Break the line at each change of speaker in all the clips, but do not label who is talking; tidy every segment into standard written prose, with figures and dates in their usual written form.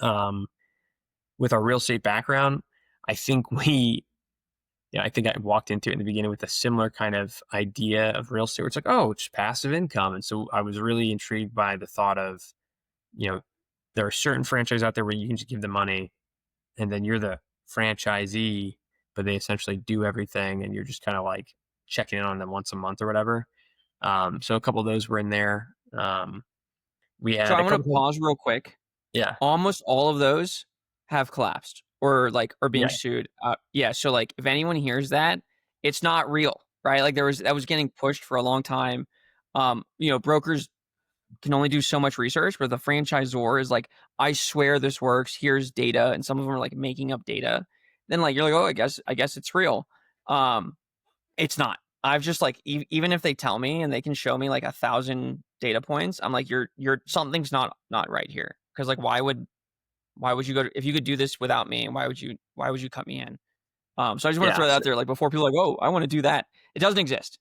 with our real estate background, I think I think I walked into it in the beginning with a similar kind of idea of real estate where it's like, oh, it's passive income. And so I was really intrigued by the thought of, you know, there are certain franchises out there where you can just give the money and then you're the franchisee, but they essentially do everything and you're just kind of like checking in on them once a month or whatever. So a couple of those were in there. We
So
had
I
a
want to
couple.
pause real quick.
Yeah.
Almost all of those have collapsed or like are being
Yeah.
sued. Yeah. So like if anyone hears that, it's not real, right? Like that was getting pushed for a long time. Brokers can only do so much research, but the franchisor is like, I swear this works. Here's data, and some of them are like making up data. Then like you're like, oh, I guess it's real. It's not. I've just like even if they tell me and they can show me like 1,000 data points, I'm like, you're something's not right here. Because like why would you if you could do this without me? Why would you cut me in? So I just want to
Yeah.
throw that out there, like before people are like, oh, I want to do that. It doesn't exist.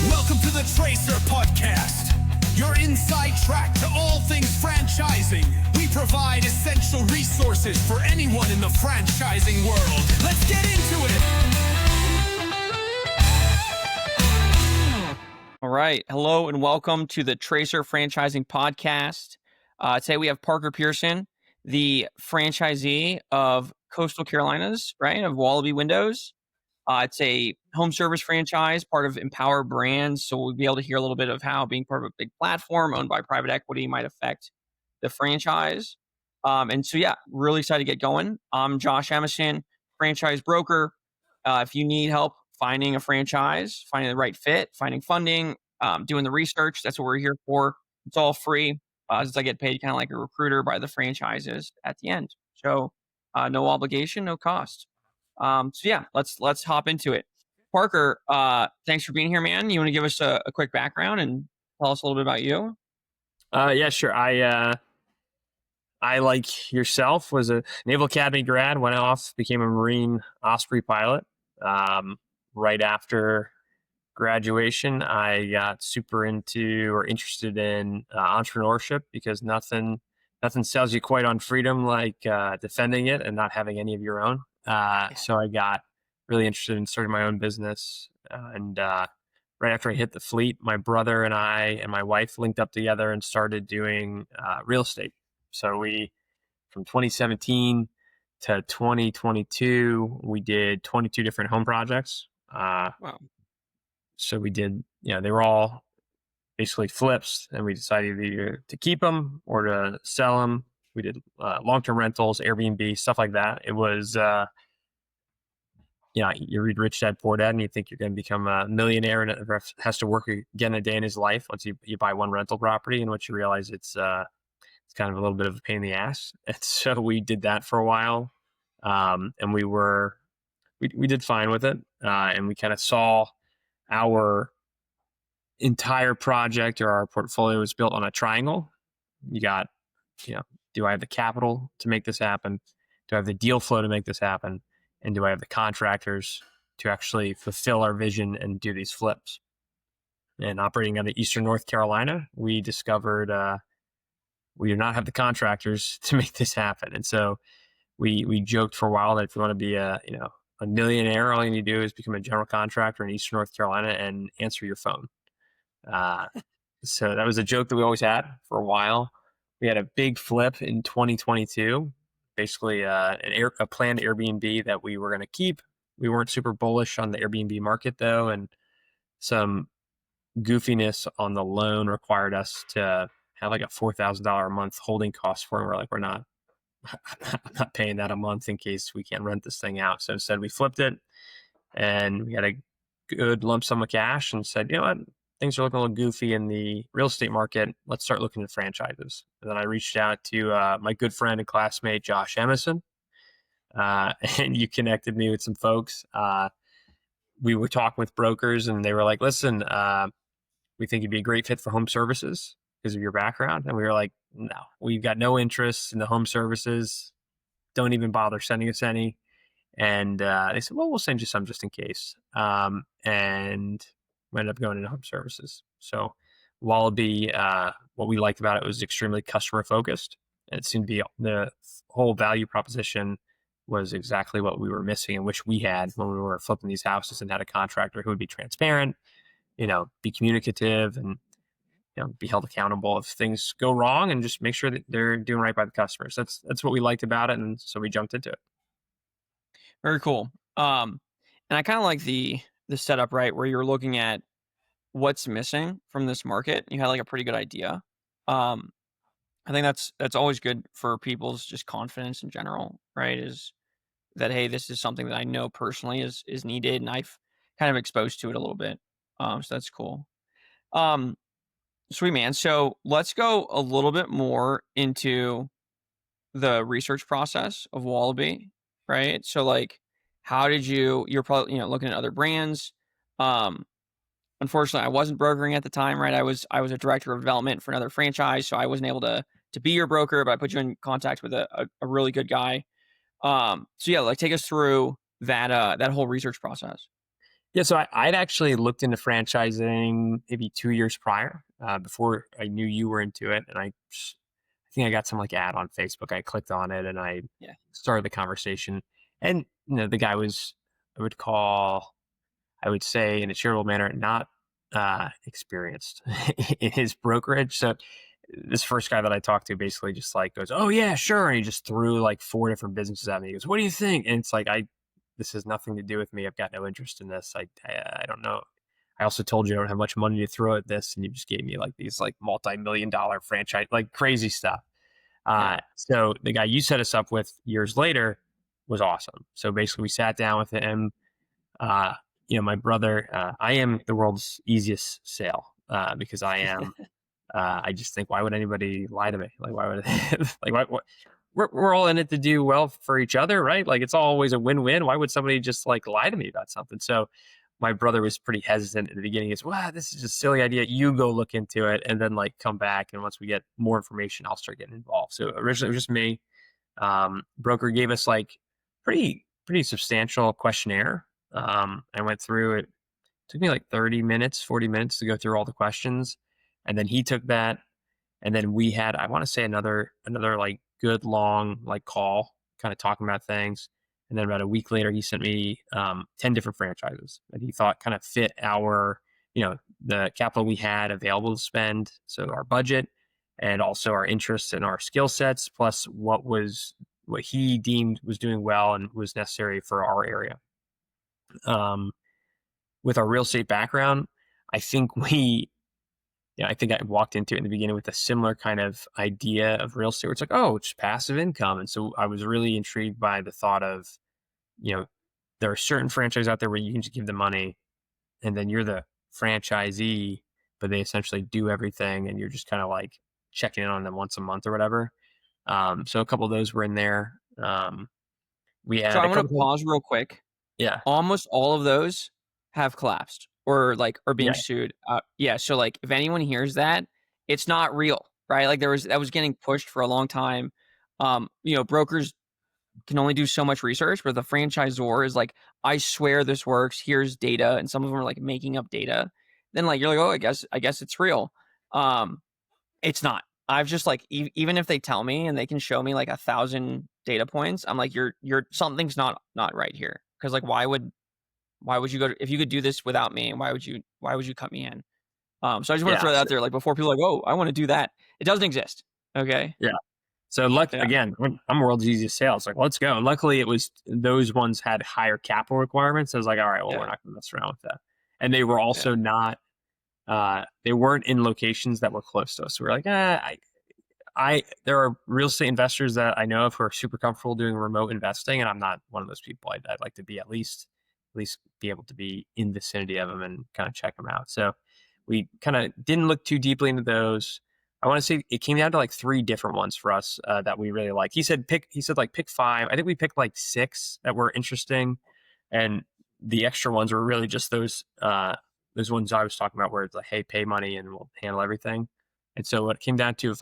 Welcome to the Tracer Podcast, your inside track to all things franchising. We provide essential resources for anyone in the franchising world. Let's get into it.
All right. Hello and welcome to the Tracer Franchising Podcast. Today we have Parker Pearson, the franchisee of Coastal Carolinas, right, of Wallaby Windows. It's a home service franchise, part of Empower Brands. So we'll be able to hear a little bit of how being part of a big platform owned by private equity might affect the franchise. And so, yeah, really excited to get going. I'm Josh Emison, franchise broker. If you need help finding a franchise, finding the right fit, finding funding, doing the research, that's what we're here for. It's all free. Since I get paid kind of like a recruiter by the franchises at the end. So no obligation, no cost. So yeah, let's hop into it. Parker, thanks for being here, man. You want to give us a quick background and tell us a little bit about you?
Yeah, sure. I like yourself was a Naval Academy grad, went off, became a Marine Osprey pilot. Right after graduation, I got super into or interested in entrepreneurship because nothing sells you quite on freedom like defending it and not having any of your own. So I got really interested in starting my own business. And right after I hit the fleet, my brother and I and my wife linked up together and started doing real estate. So from 2017 to 2022, we did 22 different home projects.
Wow.
So we did, they were all basically flips, and we decided either to keep them or to sell them. We did long-term rentals, Airbnb, stuff like that. It was, you read Rich Dad Poor Dad and you think you're going to become a millionaire and it has to work again a day in his life once you buy one rental property, and once you realize it's kind of a little bit of a pain in the ass. And so we did that for a while. And we did fine with it. And we kind of saw our entire project or our portfolio was built on a triangle. You got, do I have the capital to make this happen? Do I have the deal flow to make this happen? And do I have the contractors to actually fulfill our vision and do these flips? And operating out of Eastern North Carolina, we discovered we do not have the contractors to make this happen. And so we joked for a while that if you want to be a millionaire, all you need to do is become a general contractor in Eastern North Carolina and answer your phone. So that was a joke that we always had for a while. We had a big flip in 2022, basically a planned Airbnb that we were going to keep. We weren't super bullish on the Airbnb market though, and some goofiness on the loan required us to have like a $4,000 a month holding cost for it. We're like, I'm not paying that a month in case we can't rent this thing out. So instead we flipped it and we had a good lump sum of cash and said, you know what, things are looking a little goofy in the real estate market. Let's start looking at franchises. And then I reached out to my good friend and classmate, Josh Emison. And you connected me with some folks. We were talking with brokers and they were like, listen, we think you'd be a great fit for home services because of your background. And we were like, no, we've got no interest in the home services. Don't even bother sending us any. And they said, well, we'll send you some just in case. And we ended up going into home services. So Wallaby, what we liked about it was extremely customer focused. It seemed to be the whole value proposition was exactly what we were missing and which we had when we were flipping these houses and had a contractor who would be transparent, be communicative and be held accountable if things go wrong and just make sure that they're doing right by the customers. That's what we liked about it, and so we jumped into it.
Very cool. And I kind of like the setup, right, where you're looking at what's missing from this market. You had like a pretty good idea. Um, I think that's always good for people's just confidence in general, right? Is that, hey, this is something that I know personally is needed, and I've kind of exposed to it a little bit. So that's cool. Um, Sweet man. So let's go a little bit more into the research process of Wallaby, right? So like, how did you're probably, looking at other brands. Um, Unfortunately, I wasn't brokering at the time, right? I was a director of development for another franchise, so I wasn't able to be your broker, but I put you in contact with a really good guy. So yeah, like take us through that whole research process.
Yeah, so I'd actually looked into franchising maybe 2 years prior, before I knew you were into it, and I think I got some like ad on Facebook. I clicked on it and I
Yeah.
started the conversation, and the guy was, I would say in a charitable manner, not experienced in his brokerage. So this first guy that I talked to basically just like goes, "Oh yeah, sure," and he just threw like 4 different businesses at me. He goes, "What do you think?" And it's like, this has nothing to do with me. I've got no interest in this. I don't know. I also told you I don't have much money to throw at this, and you just gave me like these like multi-million-dollar franchise, like crazy stuff.
Yeah.
So the guy you set us up with years later was awesome. So basically, we sat down with him. Uh, my brother, I am the world's easiest sale, because I am. I just think, why would anybody lie to me? Like, why would like why we're all in it to do well for each other, right? Like, it's always a win-win. Why would somebody just like lie to me about something? So my brother was pretty hesitant at the beginning. He's, wow, this is just a silly idea. You go look into it and then like come back. And once we get more information, I'll start getting involved. So originally it was just me. Broker gave us like pretty substantial questionnaire. I went through it. Took me like 30 minutes, 40 minutes to go through all the questions. And then he took that. And then we had, I want to say another like good long like call, kind of talking about things. And then about a week later, he sent me 10 different franchises that he thought kind of fit our, the capital we had available to spend. So our budget and also our interests and our skill sets, plus what he deemed was doing well and was necessary for our area. With our real estate background, I think I think I walked into it in the beginning with a similar kind of idea of real estate where it's like, oh, it's passive income. And so I was really intrigued by the thought of, there are certain franchises out there where you can just give them money and then you're the franchisee, but they essentially do everything and you're just kind of like checking in on them once a month or whatever. So a couple of those were in there. We had
So I
a
want to
couple.
pause real quick.
Yeah.
Almost all of those have collapsed or like are being
Yeah.
sued. Yeah. So like if anyone hears that, it's not real, right? Like that was getting pushed for a long time. Brokers can only do so much research, but the franchisor is like, I swear this works. Here's data, and some of them are like making up data. Then like you're like, oh, I guess it's real. It's not. I've just like even if they tell me and they can show me like 1,000 data points, I'm like, you're something's not right here. Because like why would you go if you could do this without me? Why would you cut me in? So I just want to throw that out there, like before people are like, oh, I want to do that. It doesn't exist. Okay.
Yeah. So again, I'm world's easiest sale. It's like, let's go. And luckily it was, those ones had higher capital requirements. I was like, all right, well, we're not going to mess around with that. And they were also not, they weren't in locations that were close to us. So we're like, there are real estate investors that I know of who are super comfortable doing remote investing. And I'm not one of those people. I'd like to be at least be able to be in vicinity of them and kind of check them out. So we kind of didn't look too deeply into those. I want to say it came down to like 3 different ones for us that we really like. He said pick 5. I think we picked like 6 that were interesting, and the extra ones were really just those ones I was talking about where it's like, hey, pay money and we'll handle everything. And so what it came down to,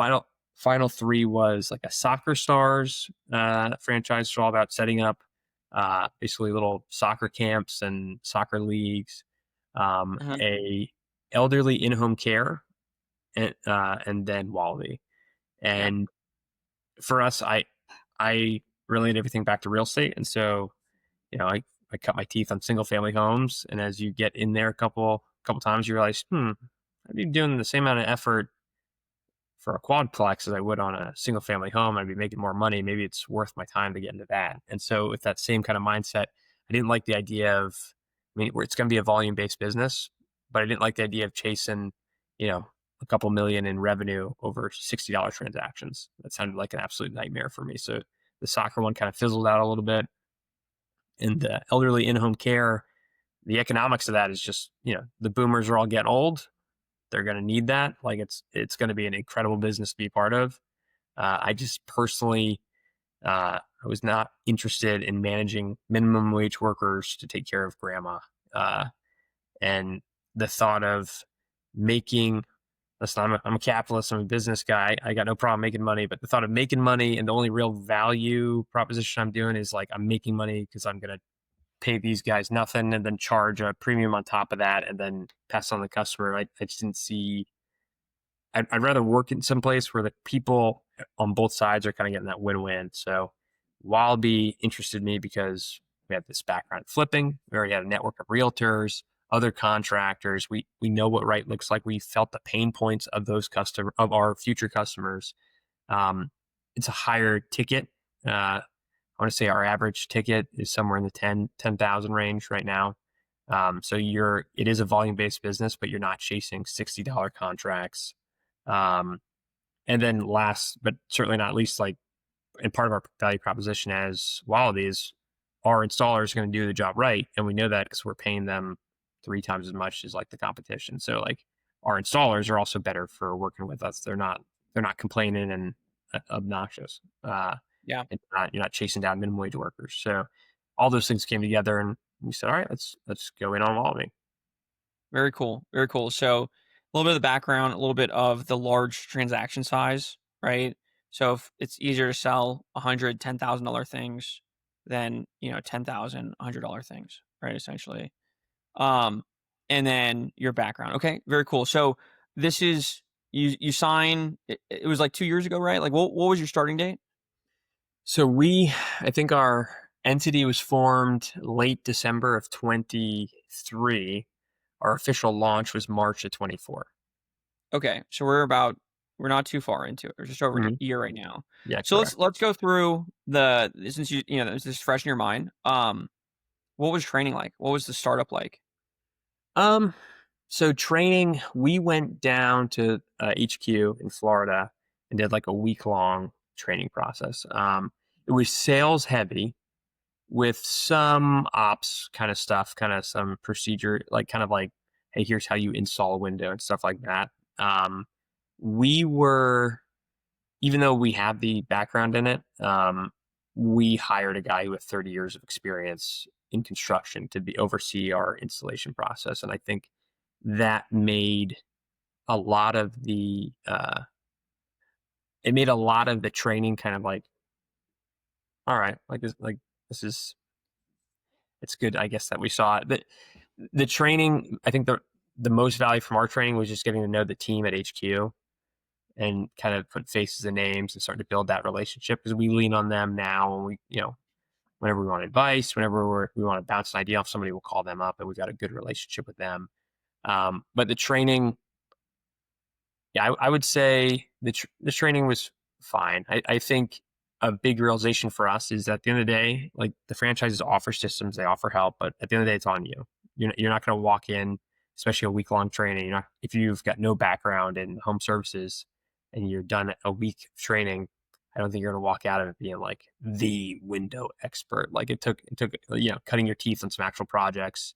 final 3 was like a Soccer Stars franchise. So all about setting up basically little soccer camps and soccer leagues, a elderly in-home care, and then Wallaby. And for us, I relate everything back to real estate. And so, I cut my teeth on single family homes. And as you get in there a couple times, you realize, I'd be doing the same amount of effort for a quadplex as I would on a single family home. I'd be making more money. Maybe it's worth my time to get into that. And so with that same kind of mindset, I didn't like the idea of, where it's going to be a volume based business, but I didn't like the idea of chasing, a couple million in revenue over $60 transactions. That sounded like an absolute nightmare for me. So the soccer one kind of fizzled out a little bit. And the elderly in-home care, the economics of that is just, the boomers are all getting old. They're going to need that. Like it's going to be an incredible business to be part of. I just personally, I was not interested in managing minimum wage workers to take care of grandma. And the thought of making, listen, I'm a capitalist, I'm a business guy. I got no problem making money, but the thought of making money and the only real value proposition I'm doing is like, I'm making money because I'm going to pay these guys nothing and then charge a premium on top of that and then pass on the customer. I just didn't see, I'd rather work in some place where the people on both sides are kind of getting that win-win. So Wallaby interested me because we have this background in flipping. We already had a network of realtors, other contractors. We know what right looks like. We felt the pain points of of our future customers. It's a higher ticket. I want to say our average ticket is somewhere in the 10,000 range right now. So it is a volume-based business, but you're not chasing $60 contracts. And then last, but certainly not least, and part of our value proposition as Wallaby is our installers are going to do the job right. And we know that because we're paying them 3 times as much as the competition. So our installers are also better for working with us. They're not complaining and obnoxious.
Yeah.
You're not chasing down minimum wage workers. So all those things came together and we said, all right, let's go in on Wallaby.
Very cool. Very cool. So a little bit of the background, a little bit of the large transaction size, right? So if it's easier to sell $100,000, $10,000 things than, $10,000, $100 things, right? Essentially. And then your background. Okay. Very cool. So this is, you sign, it was 2 years ago, right? What was your starting date?
So I think our entity was formed late December of 23. Our official launch was March of 24.
Okay. So we're not too far into it. We're just over a year right now.
Yeah.
So let's go through since this is fresh in your mind. What was training like? What was the startup like?
So training, we went down to HQ in Florida and did a week-long training process. It was sales heavy with some ops kind of stuff, kind of some procedure, hey, here's how you install a window and stuff like that. Even though we have the background in it, we hired a guy with 30 years of experience in construction to oversee our installation process. And I think that made a lot of the training kind of all right, it's good, I guess, that we saw it. But the training, I think the most value from our training was just getting to know the team at HQ and kind of put faces and names and start to build that relationship, because we lean on them now. And we, whenever we want advice, whenever we want to bounce an idea off somebody, we'll call them up and we've got a good relationship with them. But the training, I would say the training was fine. I think a big realization for us is at the end of the day, the franchises offer systems, they offer help, but at the end of the day, it's on you. You're not going to walk in, especially a week-long training. If you've got no background in home services and you're done a week of training, I don't think you're going to walk out of it being the window expert. It took cutting your teeth on some actual projects,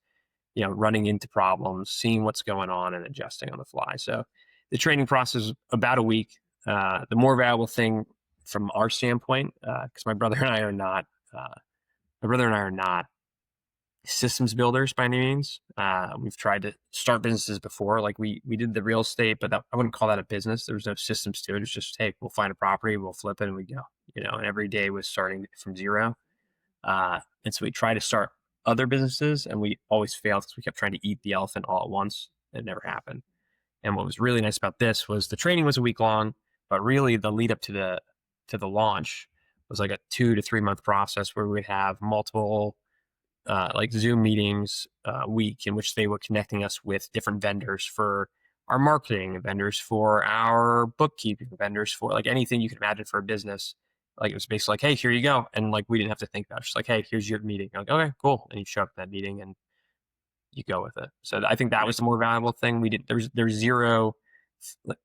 running into problems, seeing what's going on and adjusting on the fly. So the training process is about a week. The more valuable thing from our standpoint, because my brother and I are not systems builders by any means. We've tried to start businesses before. We did the real estate, but I wouldn't call that a business. There was no systems to it. It's just, hey, we'll find a property, we'll flip it, and we go. And every day was starting from zero. And so we try to start other businesses, and we always failed because we kept trying to eat the elephant all at once. It never happened. And what was really nice about this was the training was a week long, but really the lead up to to the launch was like a 2 to 3 month process where we'd have multiple like Zoom meetings a week in which they were connecting us with different vendors for our marketing, vendors for our bookkeeping, vendors for like anything you can imagine for a business. Like it was basically like, hey, here you go. And like we didn't have to think about it. Just like, hey, here's your meeting. You're like, okay, cool. And you show up at that meeting and you go with it. So I think that was the more valuable thing. We did there's zero,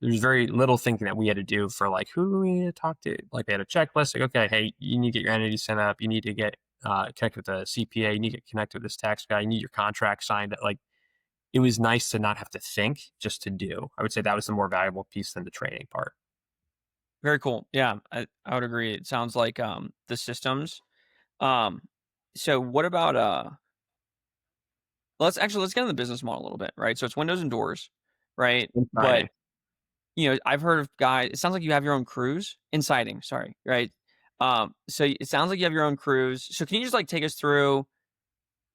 there's very little thinking that we had to do for like who we need to talk to. Like they had a checklist, like, okay, hey, you need to get your entity set up, you need to get connect with the CPA, you need to get connected with this tax guy, you need your contract signed. Like it was nice to not have to think, just to do. I would say that was the more valuable piece than the training part.
Very cool. Yeah, I would agree. It sounds like the systems. So what about let's get into the business model a little bit, right? So it's windows and doors, right? But I've heard of guys. It sounds like you have your own crews in siding. Sorry, right? So it sounds like you have your own crews. So can you just like take us through,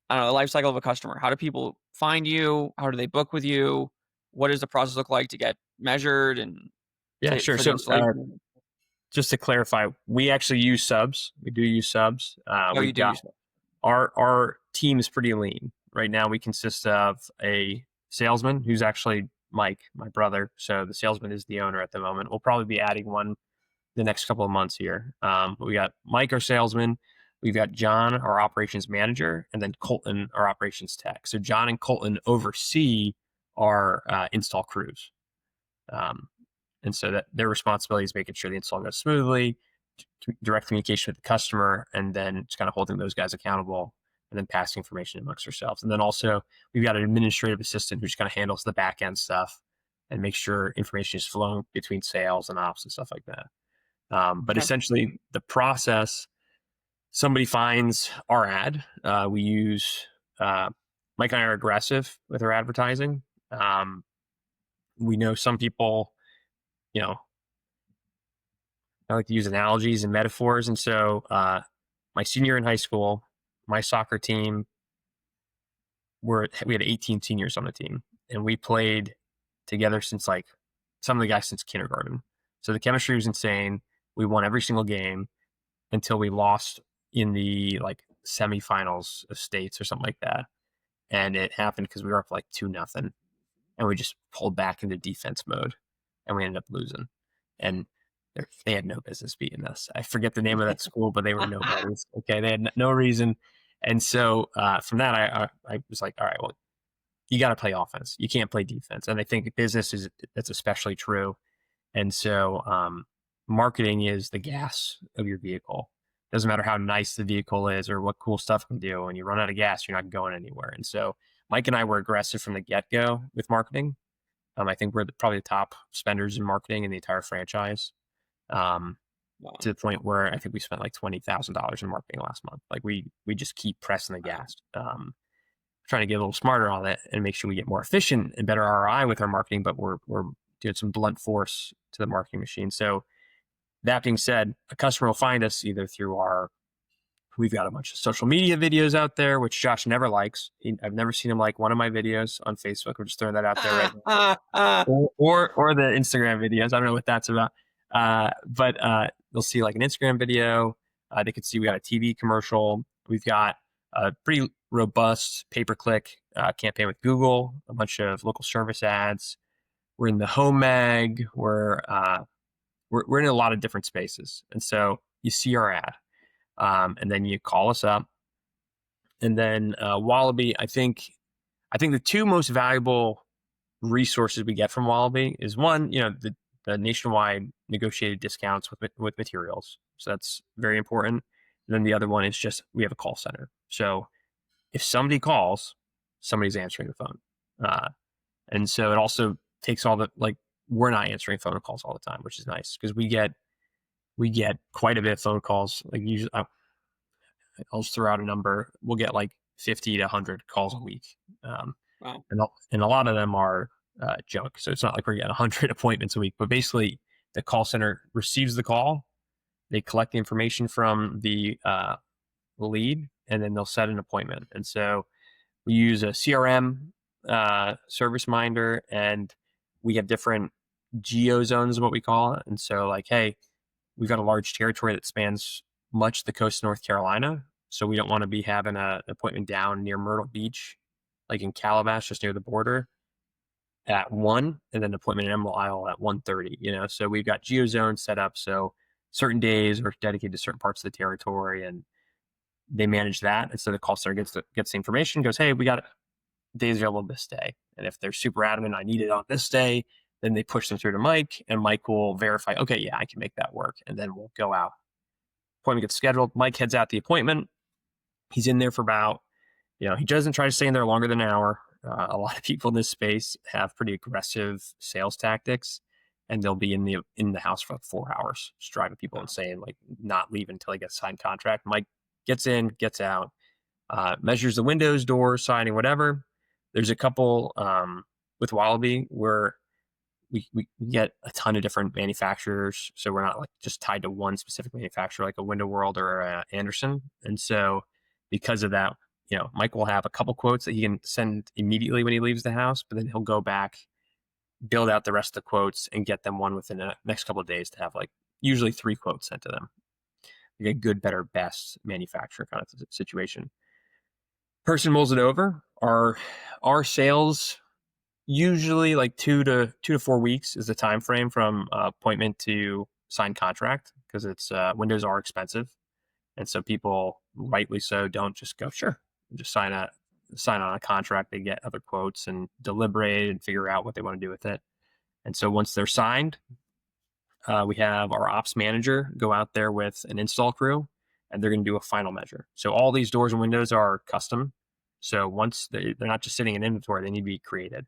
I don't know, the life cycle of a customer? How do people find you? How do they book with you? What does the process look like to get measured and
Yeah, sure. So just to clarify, we actually use subs. We do use subs.
You do use
our team is pretty lean. Right now we consist of a salesman who's actually Mike, my brother. So the salesman is the owner at the moment. We'll probably be adding one the next couple of months here. We got Mike, our salesman. We've got John, our operations manager, and then Colton, our operations tech. So John and Colton oversee our install crews. And so that their responsibility is making sure the install goes smoothly, direct communication with the customer, and then just kind of holding those guys accountable and then passing information amongst ourselves. And then also we've got an administrative assistant who just kind of handles the back end stuff and makes sure information is flowing between sales and ops and stuff like that. But essentially the process, somebody finds our ad. We use, Mike and I are aggressive with our advertising. We know some people, I like to use analogies and metaphors. And so my senior year in high school, my soccer team, we had 18 seniors on the team, and we played together since like some of the guys since kindergarten. So the chemistry was insane. We won every single game until we lost in the like semifinals of states or something like that. And it happened because we were up like 2-0, and we just pulled back into defense mode, and we ended up losing. And they had no business beating us. I forget the name of that school, but they were nobodies. Okay, they had no reason. And so from that, I was like, all right, well, you got to play offense. You can't play defense. And I think business that's especially true. And so marketing is the gas of your vehicle. Doesn't matter how nice the vehicle is or what cool stuff it can do. When you run out of gas, you're not going anywhere. And so Mike and I were aggressive from the get-go with marketing. I think we're probably the top spenders in marketing in the entire franchise. Wow. To the point where I think we spent like $20,000 in marketing last month. Like we just keep pressing the gas, trying to get a little smarter on it and make sure we get more efficient and better ROI with our marketing. But we're doing some blunt force to the marketing machine. So that being said, a customer will find us either through we've got a bunch of social media videos out there, which Josh never likes. I've never seen him like one of my videos on Facebook. We're just throwing that out there right now. Or the Instagram videos. I don't know what that's about. But they'll see like an Instagram video. They could see we got a TV commercial. We've got a pretty robust pay-per-click campaign with Google, a bunch of local service ads. We're in the home mag. We're in a lot of different spaces. And so you see our ad, and then you call us up. And then Wallaby, I think the two most valuable resources we get from Wallaby is one, the nationwide negotiated discounts with materials. So that's very important. And then the other one is just, we have a call center. So if somebody calls, somebody's answering the phone. And so it also takes all the, like, we're not answering phone calls all the time, which is nice because we get quite a bit of phone calls. Like usually, I'll just throw out a number. We'll get like 50 to 100 calls a week. Wow. And a lot of them are junk. So it's not like we're getting 100 appointments a week, but basically the call center receives the call, they collect the information from the lead, and then they'll set an appointment. And so we use a CRM service minder, and we have different geo zones, what we call it. And so like, hey, we've got a large territory that spans much the coast of North Carolina. So we don't want to be having an appointment down near Myrtle Beach, like in Calabash, just near the border at 1, and then appointment in Emerald Isle at 1:30, So we've got geozones set up. So certain days are dedicated to certain parts of the territory, and they manage that. And so the call center gets the information, goes, hey, we got days available this day. And if they're super adamant, I need it on this day, then they push them through to Mike, and Mike will verify, okay, yeah, I can make that work. And then we'll go out. Appointment gets scheduled. Mike heads out the appointment. He's in there for about, he doesn't try to stay in there longer than an hour. A lot of people in this space have pretty aggressive sales tactics, and they'll be in the house for like 4 hours, just driving people insane, like not leaving until they get a signed contract. Mike gets in, gets out, measures the windows, doors, siding, whatever. There's a couple with Wallaby where we get a ton of different manufacturers, so we're not like just tied to one specific manufacturer like a Window World or Anderson. And so because of that, Mike will have a couple quotes that he can send immediately when he leaves the house, but then he'll go back, build out the rest of the quotes, and get them one within the next couple of days to have like usually 3 quotes sent to them. Like a good, better, best manufacturer kind of situation. Person mulls it over. Our sales usually like 2 to 4 weeks is the time frame from appointment to signed contract, because it's windows are expensive, and so people, rightly so, don't just go sure, just sign on a contract. They get other quotes and deliberate and figure out what they want to do with it. And so once they're signed, we have our ops manager go out there with an install crew, and they're going to do a final measure. So all these doors and windows are custom. So once they're not just sitting in inventory, they need to be created.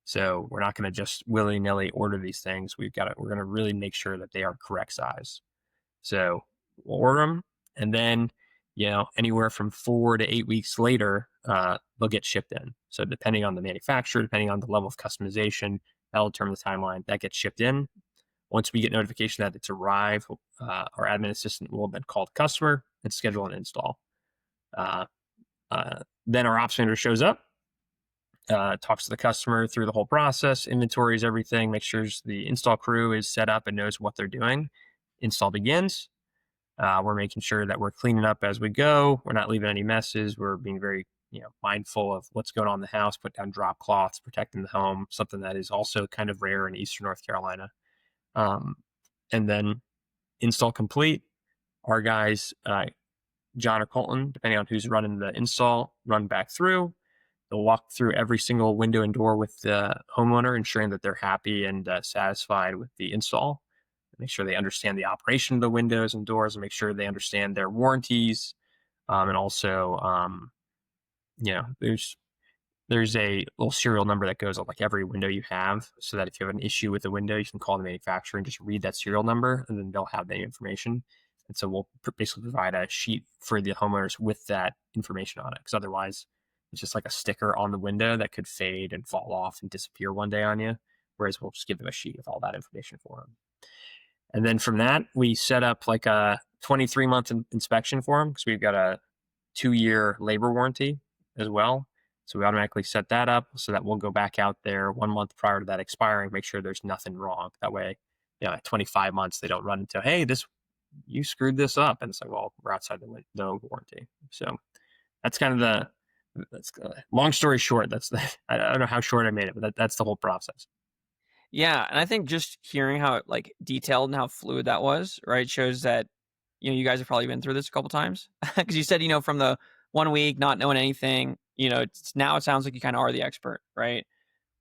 So we're not going to just willy-nilly order these things. We're going to really make sure that they are correct size. So we'll order them, and then, anywhere from 4 to 8 weeks later, they'll get shipped in. So depending on the manufacturer, depending on the level of customization, that'll determine the timeline. That gets shipped in. Once we get notification that it's arrived, our admin assistant will then call the customer and schedule an install. Then our ops manager shows up, talks to the customer through the whole process, inventories everything, makes sure the install crew is set up and knows what they're doing. Install begins. We're making sure that we're cleaning up as we go. We're not leaving any messes. We're being very, mindful of what's going on in the house, put down drop cloths, protecting the home, something that is also kind of rare in Eastern North Carolina. And then install complete. Our guys, John or Colton, depending on who's running the install, run back through. They'll walk through every single window and door with the homeowner, ensuring that they're happy and satisfied with the install. Make sure they understand the operation of the windows and doors, and make sure they understand their warranties. And also, there's a little serial number that goes on like every window you have, so that if you have an issue with the window, you can call the manufacturer and just read that serial number, and then they'll have that information. And so we'll basically provide a sheet for the homeowners with that information on it, because otherwise it's just like a sticker on the window that could fade and fall off and disappear one day on you. Whereas we'll just give them a sheet with all that information for them. And then from that, we set up like a 23-month inspection for them, because we've got a 2-year labor warranty as well. So we automatically set that up so that we'll go back out there 1 month prior to that expiring, make sure there's nothing wrong. That way, at 25 months, they don't run into, hey, you screwed this up. And it's like, well, we're outside the warranty. So that's kind of long story short. I don't know how short I made it, but that's the whole process.
Yeah, and I think just hearing how like detailed and how fluid that was, right, shows that you guys have probably been through this a couple times, because you said from the 1 week not knowing anything, now it sounds like you kind of are the expert, right?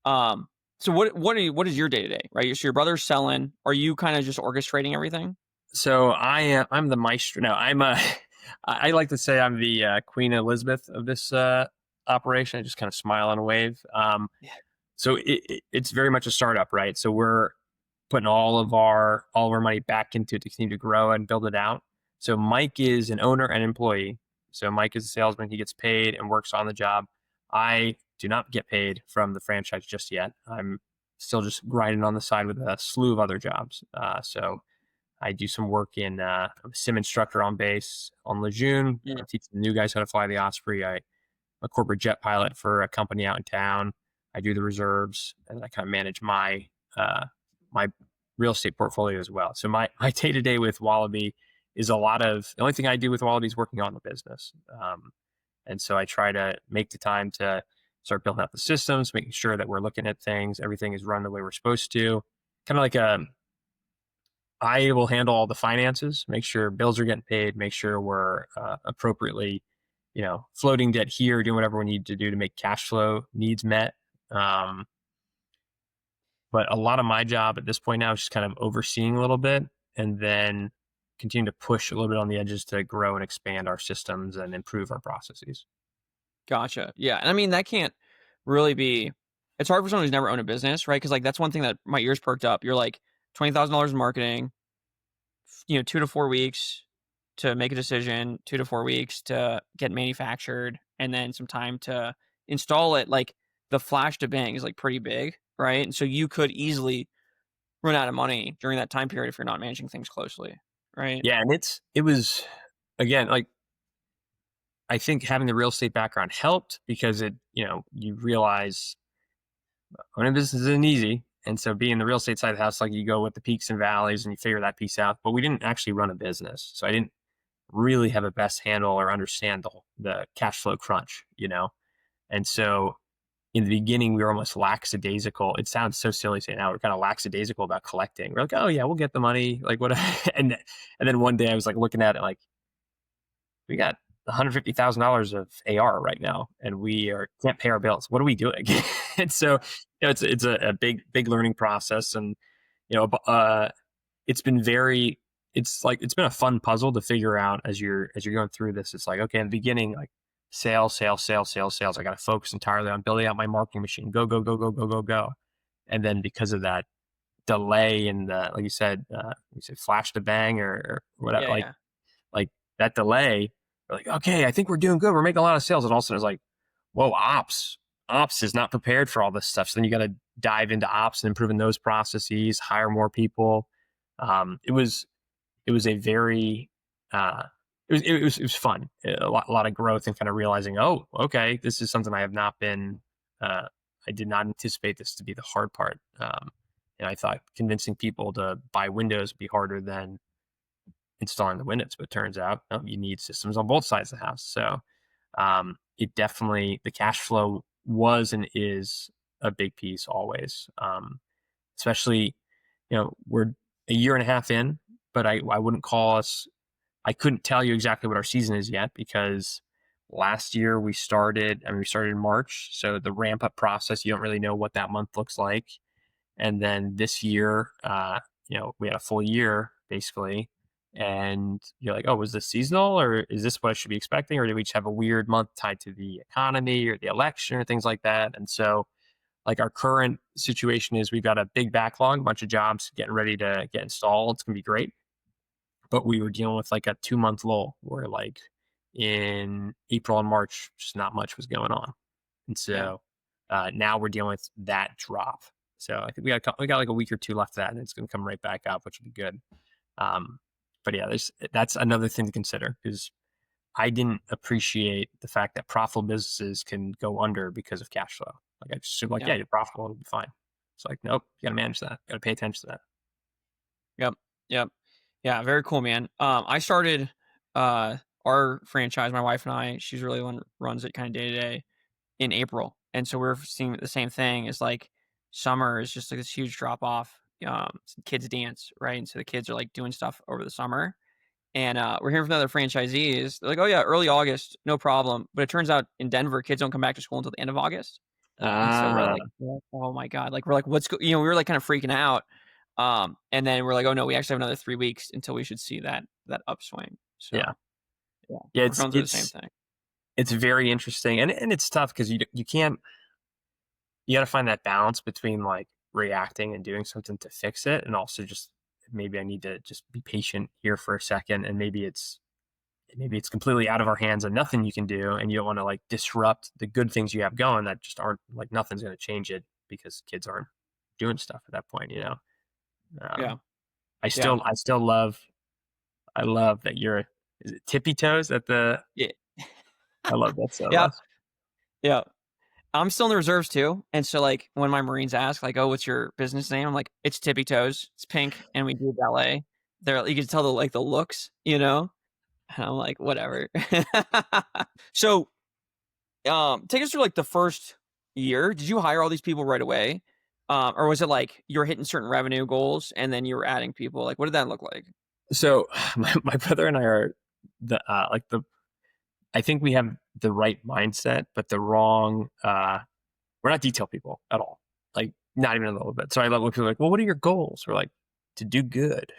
So what is your day to day, right? So your brother's selling. Are you kind of just orchestrating everything?
So I'm the maestro. No, I like to say I'm the Queen Elizabeth of this operation. I just kind of smile and wave.
Yeah.
So it's very much a startup, right? So we're putting all of our money back into it to continue to grow and build it out. So Mike is an owner and employee. So Mike is a salesman. He gets paid and works on the job. I do not get paid from the franchise just yet. I'm still just grinding on the side with a slew of other jobs. So I do some work I'm a sim instructor on base on Lejeune. I teach the new guys how to fly the Osprey. I'm a corporate jet pilot for a company out in town. I do the reserves, and I kind of manage my real estate portfolio as well. So my day to day with Wallaby is a lot of the only thing I do with Wallaby is working on the business. And so I try to make the time to start building out the systems, making sure that we're looking at things, everything is run the way we're supposed to. Kind of like I will handle all the finances, make sure bills are getting paid, make sure we're appropriately, floating debt here, doing whatever we need to do to make cash flow needs met. Um, but a lot of my job at this point now is just kind of overseeing a little bit and then continue to push a little bit on the edges to grow and expand our systems and improve our processes.
Gotcha. Yeah. And I mean, that can't really be, it's hard for someone who's never owned a business, right? Because like that's one thing that my ears perked up. You're like $20,000 in marketing, 2 to 4 weeks to make a decision, 2 to 4 weeks to get manufactured, and then some time to install it. Like the flash to bang is like pretty big, right? And so you could easily run out of money during that time period if you're not managing things closely, right?
Yeah. And it was, again, like, I think having the real estate background helped because you realize owning a business isn't easy. And so being the real estate side of the house, like you go with the peaks and valleys and you figure that piece out, but we didn't actually run a business. So I didn't really have a best handle or understand the cash flow crunch, And so in the beginning, we were almost lackadaisical. It sounds so silly saying now we're kind of lackadaisical about collecting. We're like, oh yeah, we'll get the money. Like what? And then one day I was like looking at it like, we got $150,000 of AR right now, and can't pay our bills. What are we doing? And so, it's a big learning process, and it's been it's been a fun puzzle to figure out as you're going through this. It's like, okay, in the beginning, like sales. I got to focus entirely on building out my marketing machine. Go, go, go, go, go, go, go. And then because of that delay in the, like you said flash to bang or whatever, like that delay, we're like, okay, I think we're doing good. We're making a lot of sales. And all of a sudden it's like, whoa, ops is not prepared for all this stuff. So then you got to dive into ops and improving those processes, hire more people. It was a very, it was fun. A lot of growth and kind of realizing, oh, okay, this is something I have not been, I did not anticipate this to be the hard part. And I thought convincing people to buy Windows would be harder than installing the Windows, but it turns out you need systems on both sides of the house. So it definitely, the cash flow was and is a big piece always, especially, we're a year and a half in, but I wouldn't call us, I couldn't tell you exactly what our season is yet because last year we started in March. So the ramp up process, you don't really know what that month looks like. And then this year, we had a full year basically. And you're like, oh, was this seasonal or is this what I should be expecting? Or did we just have a weird month tied to the economy or the election or things like that? And so like our current situation is we've got a big backlog, a bunch of jobs getting ready to get installed. It's going to be great. But we were dealing with like a 2-month lull where like in April and March, just not much was going on. And so now we're dealing with that drop. So I think we got like a week or two left of that and it's going to come right back up, which will be good. But yeah, that's another thing to consider because I didn't appreciate the fact that profitable businesses can go under because of cash flow. Like I just assumed like, yeah, you're profitable, it'll be fine. It's like, nope, you got to manage that. You got to pay attention to that.
Yep. Yeah. Very cool, man. I started, our franchise, my wife and I, she's really the one who runs it kind of day to day in April. And so we're seeing the same thing as like summer is just like this huge drop off. Kids dance, right? And so the kids are like doing stuff over the summer. And we're hearing from other franchisees. They're like, oh yeah, early August, no problem. But it turns out in Denver, kids don't come back to school until the end of August. And so we're like, oh my God. Like we're like, we were like kind of freaking out. And then we're like, oh no, we actually have another 3 weeks until we should see that upswing. So
yeah,
it's the same thing.
It's very interesting. And it's tough because you got to find that balance between like reacting and doing something to fix it. And also just maybe I need to just be patient here for a second. And maybe it's completely out of our hands and nothing you can do. And you don't want to like disrupt the good things you have going that just aren't like nothing's going to change it because kids aren't doing stuff at that point, I still love that you're, is it tippy toes at the,
yeah.
I love that so
Yeah.
much.
Yeah. I'm still in the reserves too. And so like when my Marines ask like, oh, what's your business name? I'm like, it's Tippy Toes. It's pink and we do ballet. You can tell the looks, And I'm like, whatever. So take us through like the first year. Did you hire all these people right away? Or was it like you were hitting certain revenue goals and then you were adding people? Like, what did that look like?
So my brother and I are I think we have the right mindset, but the wrong, we're not detail people at all. Like not even a little bit. So I love when people are like, well, what are your goals? We're like, to do good.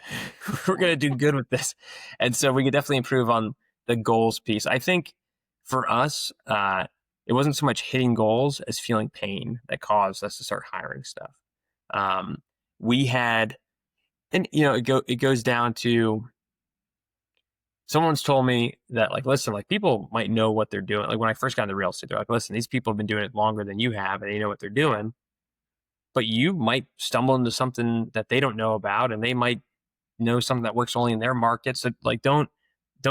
We're going to do good with this. And so we could definitely improve on the goals piece. I think for us, it wasn't so much hitting goals as feeling pain that caused us to start hiring stuff. We had, and it goes down to, someone's told me that like, listen, like people might know what they're doing. Like when I first got into real estate, they're like, listen, these people have been doing it longer than you have and they know what they're doing, but you might stumble into something that they don't know about and they might know something that works only in their market. So like, don't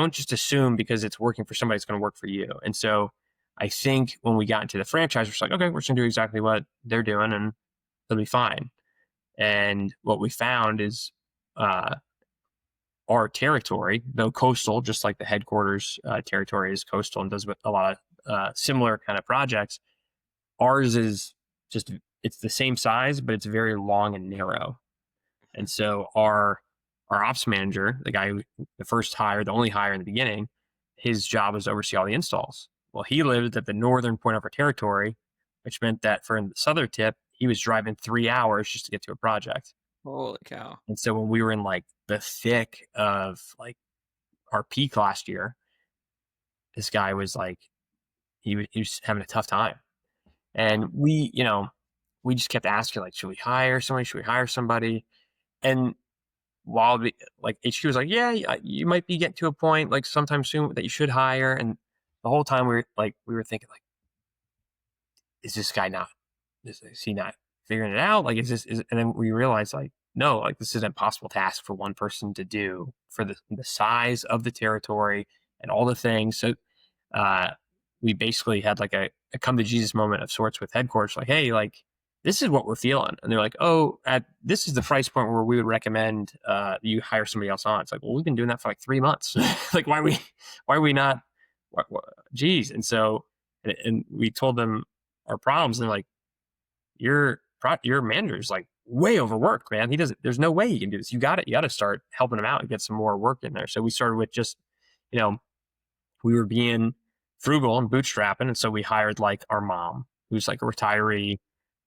just assume because it's working for somebody, it's going to work for you. And so I think when we got into the franchise, we're just like, okay, we're just going to do exactly what they're doing and it'll be fine. And what we found is, our territory, though coastal, just like the headquarters territory is coastal and does a lot of similar kind of projects, ours is just, it's the same size, but it's very long and narrow. And so our ops manager, the guy the first hire, the only hire in the beginning, his job was to oversee all the installs. Well, he lived at the northern point of our territory, which meant that for the southern tip, he was driving 3 hours just to get to a project.
Holy cow.
And so when we were in like the thick of like our peak last year, this guy was like, he was having a tough time. And we just kept asking, like, should we hire somebody? Should we hire somebody? And while like HQ was like, yeah, you might be getting to a point like sometime soon that you should hire. And the whole time we were thinking like, is this guy is he not figuring it out? Like, and then we realized like, no, like this is an impossible task for one person to do for the size of the territory and all the things. So we basically had like a come to Jesus moment of sorts with headquarters. Like, hey, like this is what we're feeling. And they're like, oh, this is the price point where we would recommend you hire somebody else on. It's like, well, we've been doing that for like 3 months. Like, why are we not? Geez. And so, and we told them our problems. And they're like, your manager's like way overworked, man. There's no way he can do this. You got to start helping him out and get some more work in there. So we started with just, we were being frugal and bootstrapping. And so we hired like our mom, who's like a retiree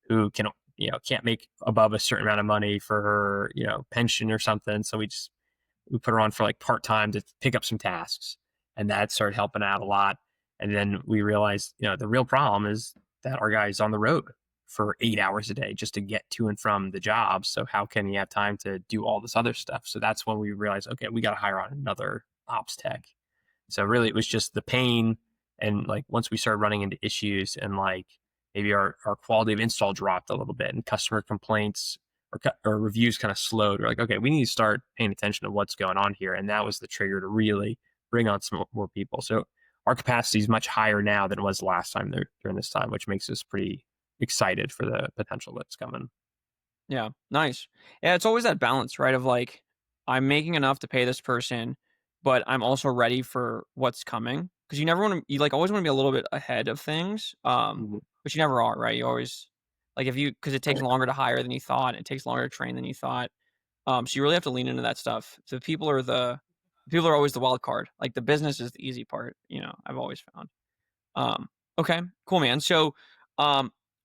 who can't make above a certain amount of money for her, pension or something. So we put her on for like part-time to pick up some tasks, and that started helping out a lot. And then we realized, the real problem is that our guy's on the road for 8 hours a day just to get to and from the job. So how can he have time to do all this other stuff? So that's when we realized, okay, we got to hire on another ops tech. So really it was just the pain. And like, once we started running into issues and like maybe our quality of install dropped a little bit and customer complaints or reviews kind of slowed, we're like, okay, we need to start paying attention to what's going on here. And that was the trigger to really bring on some more people. So our capacity is much higher now than it was last time during this time, which makes us pretty excited for the potential that's coming.
Yeah. Nice. Yeah. It's always that balance, right? Of like, I'm making enough to pay this person, but I'm also ready for what's coming. Cause you never want to, you like always want to be a little bit ahead of things. But you never are, right? You always like cause it takes longer to hire than you thought. It takes longer to train than you thought. So you really have to lean into that stuff. So people are always the wild card. Like the business is the easy part, I've always found. Okay, cool, man. So,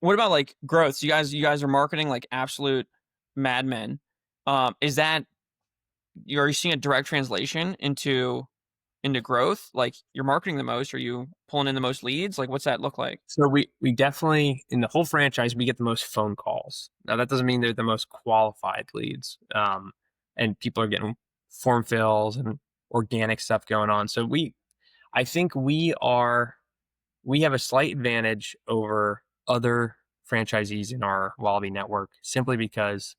what about like growth? So you guys are marketing like absolute madmen. Are you seeing a direct translation into growth? Like you're marketing the most, are you pulling in the most leads? Like what's that look like?
So we definitely, in the whole franchise, we get the most phone calls. Now that doesn't mean they're the most qualified leads. And people are getting form fills and organic stuff going on. So I think we have a slight advantage over other franchisees in our Wallaby network simply because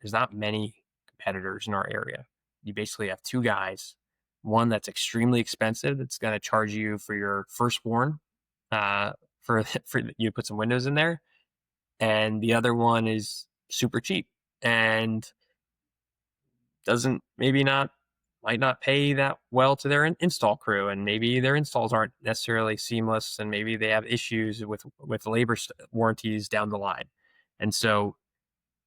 there's not many competitors in our area. You basically have 2 guys, one that's extremely expensive, that's going to charge you for your firstborn for for you to put some windows in there, and the other one is super cheap and doesn't maybe not might not pay that well to their install crew, and maybe their installs aren't necessarily seamless, and maybe they have issues with labor warranties down the line. And so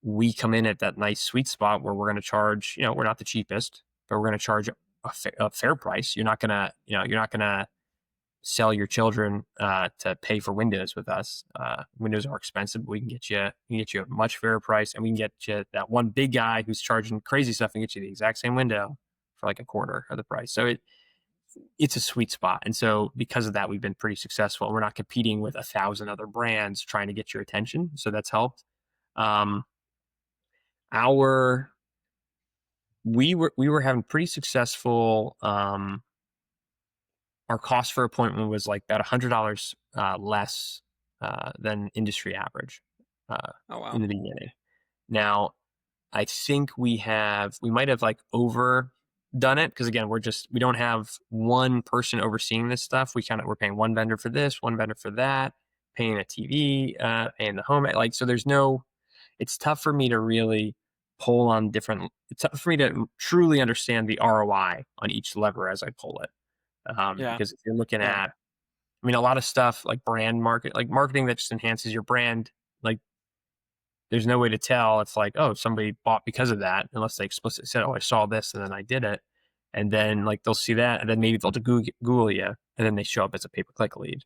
we come in at that nice sweet spot where we're going to charge, we're not the cheapest, but we're going to charge a fair price. You're not going to, you're not going to sell your children to pay for windows with us. Windows are expensive, but we can get you a much fairer price, and we can get you that one big guy who's charging crazy stuff and get you the exact same window for like a quarter of the price. So it's a sweet spot. And so because of that, we've been pretty successful. We're not competing with 1,000 other brands trying to get your attention. So that's helped. We were having pretty successful, our cost for appointment was like about $100 less than industry average
Oh, wow.
in the beginning. Now, I think we might have like overdone it, because again, we don't have one person overseeing this stuff. We're paying one vendor for this, one vendor for that, paying a TV, paying the home. Like, so it's tough for me to really pull on it's tough for me to truly understand the ROI on each lever as I pull it. Because if you're looking at, a lot of stuff like marketing that just enhances your brand, like there's no way to tell. It's like, oh, somebody bought because of that, unless they explicitly said, oh, I saw this and then I did it. And then like they'll see that, and then maybe they'll Google you, and then they show up as a pay-per-click lead,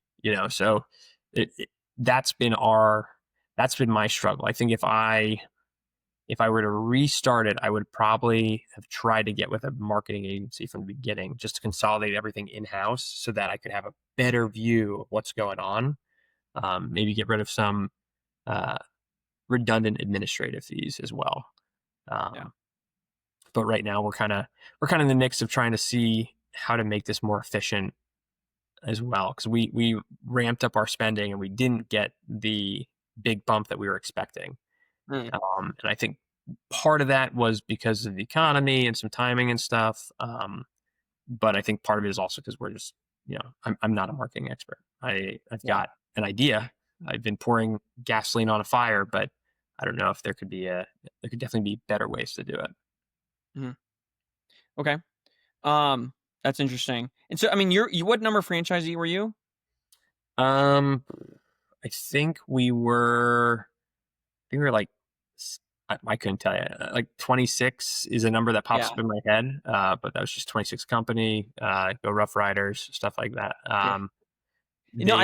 so that's been my struggle. I think if I were to restart it, I would probably have tried to get with a marketing agency from the beginning, just to consolidate everything in-house so that I could have a better view of what's going on. Maybe get rid of some redundant administrative fees as well. But right now we're kind of in the mix of trying to see how to make this more efficient as well, because we ramped up our spending and we didn't get the big bump that we were expecting. And I think part of that was because of the economy and some timing and stuff. But I think part of it is also because we're just, I'm not a marketing expert. I've got an idea. I've been pouring gasoline on a fire, but I don't know if there could definitely be better ways to do it.
Mm-hmm. Okay. That's interesting. And so, what number franchisee were you?
I think we were like, I couldn't tell you. Like 26 is a number that pops up in my head, but that was just 26 company, Go Rough Riders, stuff like that.
I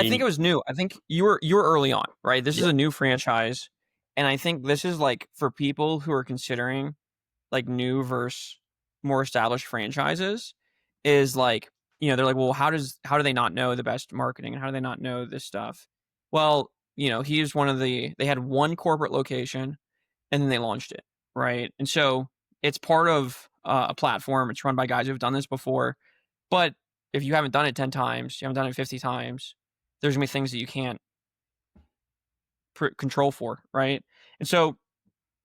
think it was new. I think you were early on, right? This is a new franchise, and I think this is like for people who are considering like new versus more established franchises, is like, they're like, well, how do they not know the best marketing, and how do they not know this stuff? Well, he's they had one corporate location, and then they launched it, right? And so it's part of a platform. It's run by guys who've done this before. But if you haven't done it 10 times, you haven't done it 50 times, there's going to be things that you can't control for, right? And so,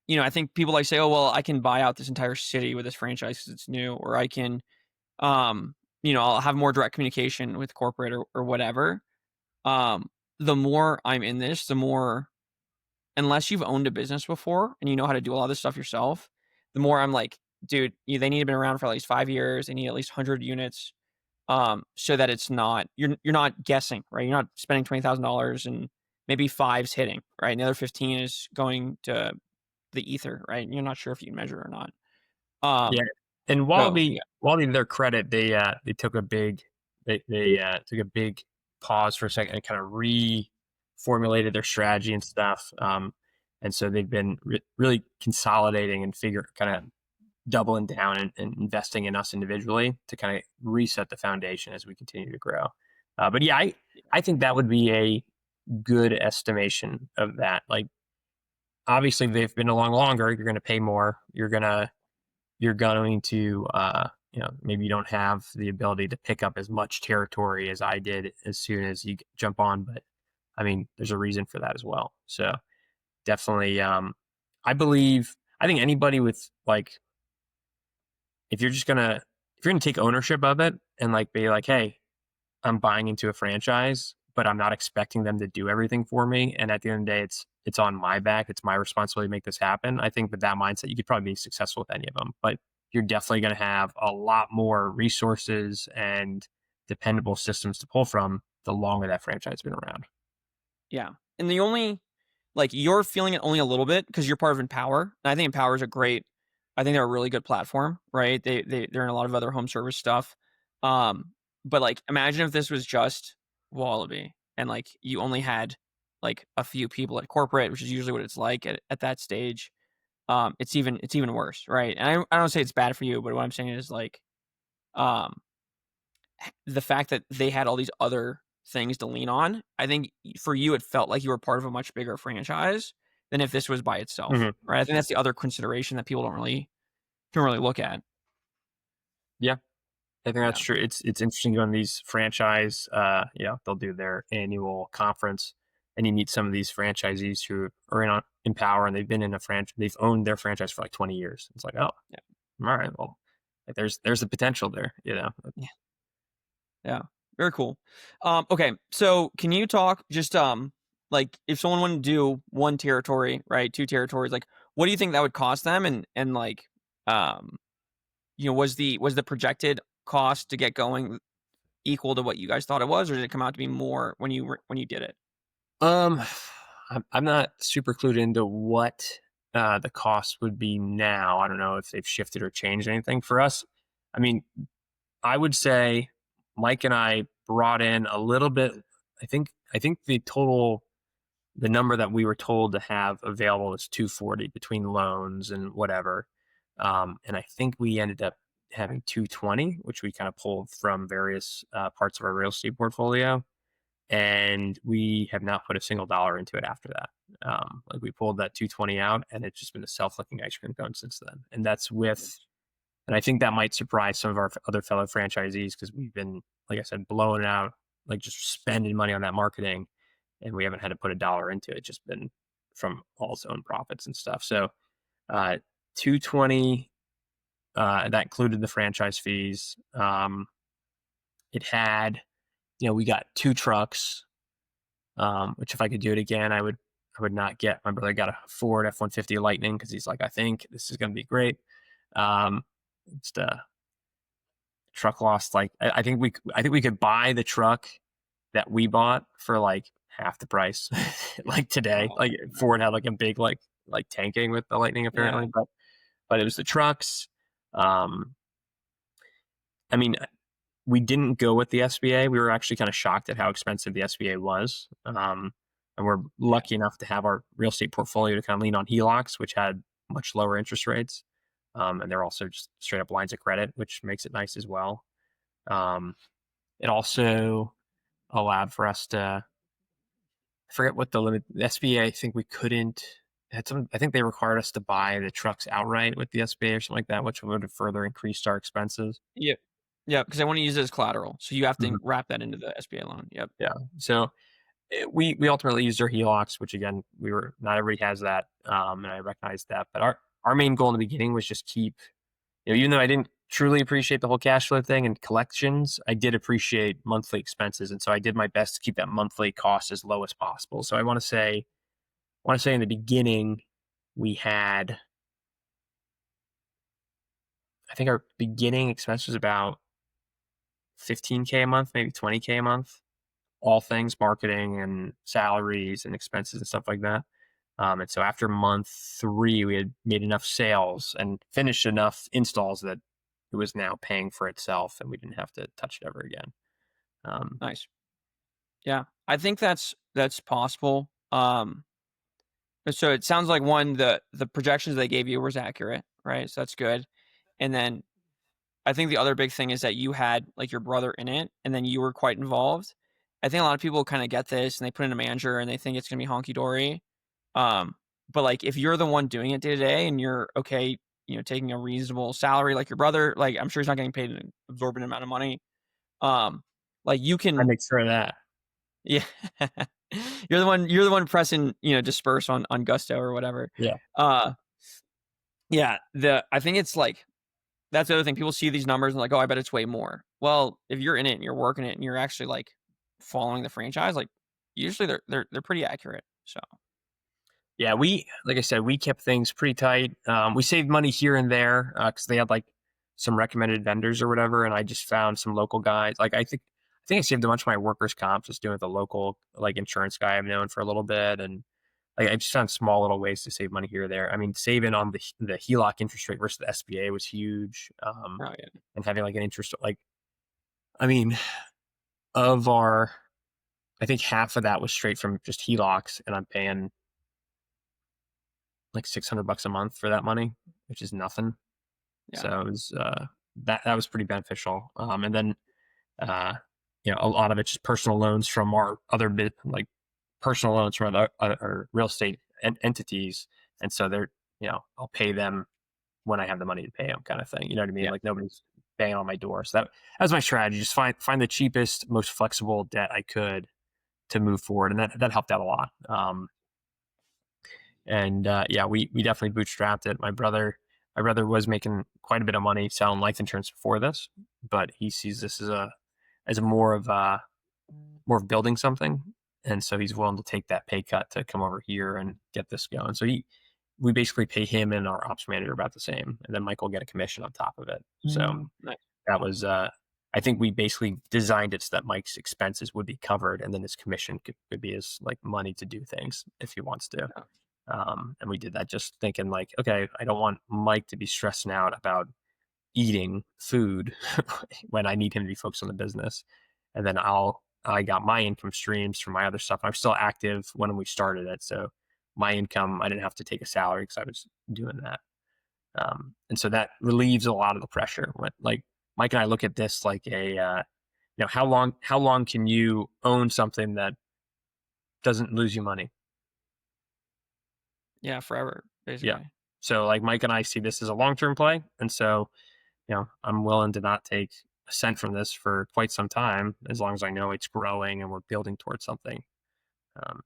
I think people like say, oh, well, I can buy out this entire city with this franchise because it's new, or I can, I'll have more direct communication with corporate or whatever. The more I'm in this, the more, unless you've owned a business before and you know how to do a lot of this stuff yourself, the more I'm like, dude, they need to have been around for at least 5 years. They need at least 100 units, so that it's not, you're not guessing, right? You're not spending $20,000 and maybe 5's hitting, right? And the other 15 is going to the ether, right? And you're not sure if you can measure or not.
And Wallaby, to their credit, they took a big took a big pause for a second and kind of reformulated their strategy and stuff. And so they've been really consolidating and kind of doubling down and investing in us individually to kind of reset the foundation as we continue to grow. But yeah, I think that would be a good estimation of that. Like, obviously, if they've been along longer, you're going to pay more. You're going to, maybe you don't have the ability to pick up as much territory as I did as soon as you jump on. But there's a reason for that as well. So definitely, I think anybody with like, if you're going to take ownership of it and like be like, hey, I'm buying into a franchise, but I'm not expecting them to do everything for me. And at the end of the day, it's on my back. It's my responsibility to make this happen. I think with that mindset, you could probably be successful with any of them, but you're definitely going to have a lot more resources and dependable systems to pull from the longer that franchise has been around.
Yeah. And the only, like, you're feeling it only a little bit because you're part of Empower. And I think Empower is I think they're a really good platform, right? They're in a lot of other home service stuff. But like, imagine if this was just Wallaby and like you only had like a few people at corporate, which is usually what it's like at that stage. It's even worse, right? And I don't say it's bad for you, but what I'm saying is like, um, the fact that they had all these other things to lean on, I think for you, it felt like you were part of a much bigger franchise than if this was by itself,
Mhm.
right? I think that's the other consideration that people don't really look at.
Yeah, I think
Yeah.
that's true. It's interesting going to these franchise, they'll do their annual conference and you meet some of these franchisees who are in power and they've been in they've owned their franchise for like 20 years. It's like, oh,
Yeah.
all right, well, like there's the potential there,
Yeah. Very cool. Okay. So can you talk just, like if someone wanted to do one territory, right? Two territories, like what do you think that would cost them? And like, um, was the projected cost to get going equal to what you guys thought it was, or did it come out to be more when you did it?
Um, I'm not super clued into what the cost would be now. I don't know if they've shifted or changed anything for us. I mean, I would say Mike and I brought in a little bit. I think the number that we were told to have available is 240 between loans and whatever. And I think we ended up having 220, which we kind of pulled from various parts of our real estate portfolio. And we have not put a single dollar into it after that. Like we pulled that 220 out and it's just been a self-licking ice cream cone since then. And that's and I think that might surprise some of our other fellow franchisees because we've been, like I said, blowing it out, like just spending money on that marketing. And we haven't had to put a dollar into it, just been from all its own profits and stuff. So 220, that included the franchise fees. It had, we got 2 trucks, which if I could do it again, I would not get. My brother got a Ford F-150 Lightning because he's like, I think this is going to be great. It's the truck lost. Like I think we could buy the truck that we bought for like half the price, like today.
Oh,
Like Ford had like a big like tanking with the Lightning apparently,
yeah.
but it was the trucks. I mean, we didn't go with the SBA. We were actually kind of shocked at how expensive the SBA was. And we're lucky enough to have our real estate portfolio to kind of lean on HELOCs, which had much lower interest rates. And they're also just straight up lines of credit, which makes it nice as well. It also allowed for us to, I forget what the limit, the SBA, I think we couldn't, I think they required us to buy the trucks outright with the SBA or something like that, which would have further increased our expenses.
Yep. Yeah, because I want to use it as collateral, so you have to
Mhm.
wrap that into the SBA loan. Yep.
Yeah. So we ultimately used our HELOCs, which again, not everybody has that. And I recognize that, but our main goal in the beginning was just keep, even though I didn't truly appreciate the whole cash flow thing and collections, I did appreciate monthly expenses. And so I did my best to keep that monthly cost as low as possible. So I want to say in the beginning, we had, I think our beginning expense was about $15K a month, maybe $20K a month, all things marketing and salaries and expenses and stuff like that. And so after month 3, we had made enough sales and finished enough installs that it was now paying for itself and we didn't have to touch it ever again.
Nice. Yeah, I think that's possible. So it sounds like the projections they gave you was accurate, right? So that's good. And then I think the other big thing is that you had like your brother in it, and then you were quite involved. I think a lot of people kind of get this, and they put in a manager, and they think it's gonna be honky dory. But like if you're the one doing it day to day, and you're okay, taking a reasonable salary, like your brother, like I'm sure he's not getting paid an absorbent amount of money. Like you
I
can,
make sure of that.
yeah, you're the one pressing, disperse on Gusto or whatever.
Yeah.
Yeah. I think it's like. That's the other thing. People see these numbers and like, oh, I bet it's way more. Well, if you're in it and you're working it and you're actually like following the franchise, like usually they're pretty accurate. So
Yeah, like I said, we kept things pretty tight. We saved money here and there because they had like some recommended vendors or whatever, and I just found some local guys. Like I think I saved a bunch of my workers' comp just doing it with the local like insurance guy I've known for a little bit, and like I just found small little ways to save money here or there. I mean, saving on the HELOC interest rate versus the SBA was huge,
oh yeah,
and having like an interest like I mean of our I think half of that was straight from just HELOCs, and I'm paying like $600 a month for that money, which is nothing.
yeah,
So it was that was pretty beneficial. And then uh, a lot of it's just personal loans from our other bit like personal loans from other real estate entities, and so they're I'll pay them when I have the money to pay them, kind of thing. You know what I mean?
yeah.
Like nobody's banging on my door. So that was my strategy: just find the cheapest, most flexible debt I could to move forward, and that helped out a lot. And yeah, we definitely bootstrapped it. My brother was making quite a bit of money selling life insurance before this, but he sees this as a more of building something, and so he's willing to take that pay cut to come over here and get this going. So we basically pay him and our ops manager about the same, and then Mike will get a commission on top of it. So
Nice.
that was I think we basically designed it so that Mike's expenses would be covered, and then his commission could be his like money to do things if he wants to.
Yeah.
And we did that just thinking like, okay, I don't want Mike to be stressing out about eating food when I need him to be focused on the business. And then I got my income streams from my other stuff. I'm still active when we started it. So my income, I didn't have to take a salary because I was doing that. And so that relieves a lot of the pressure. When, like Mike and I look at this like how long can you own something that doesn't lose you money?
Yeah, forever
Yeah.
basically.
So like Mike and I see this as a long-term play. And so, I'm willing to not take a cent from this for quite some time, as long as I know it's growing and we're building towards something. Um,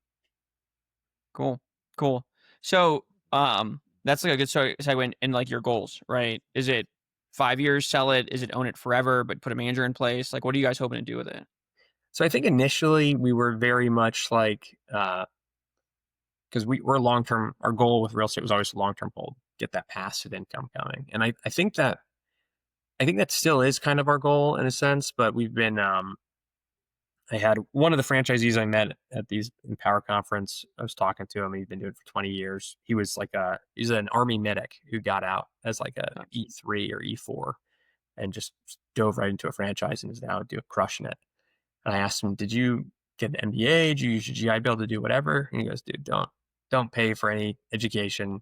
Cool, cool. So that's like a good segue in like your goals, right? Is it 5 years, sell it? Is it own it forever, but put a manager in place? Like, what are you guys hoping to do with it?
so I think initially we were very much like, because we're long-term, our goal with real estate was always long-term hold, get that passive income coming. And I think that still is kind of our goal in a sense, but we've been, I had one of the franchisees I met at these Empower conference. I was talking to him. He'd been doing it for 20 years. He was he's an army medic who got out as like a
Nice.
E3 or E4 and just dove right into a franchise and is now crushing it. And I asked him, did you get an MBA? Did you use your GI Bill to do whatever? And he goes, dude, don't pay for any education.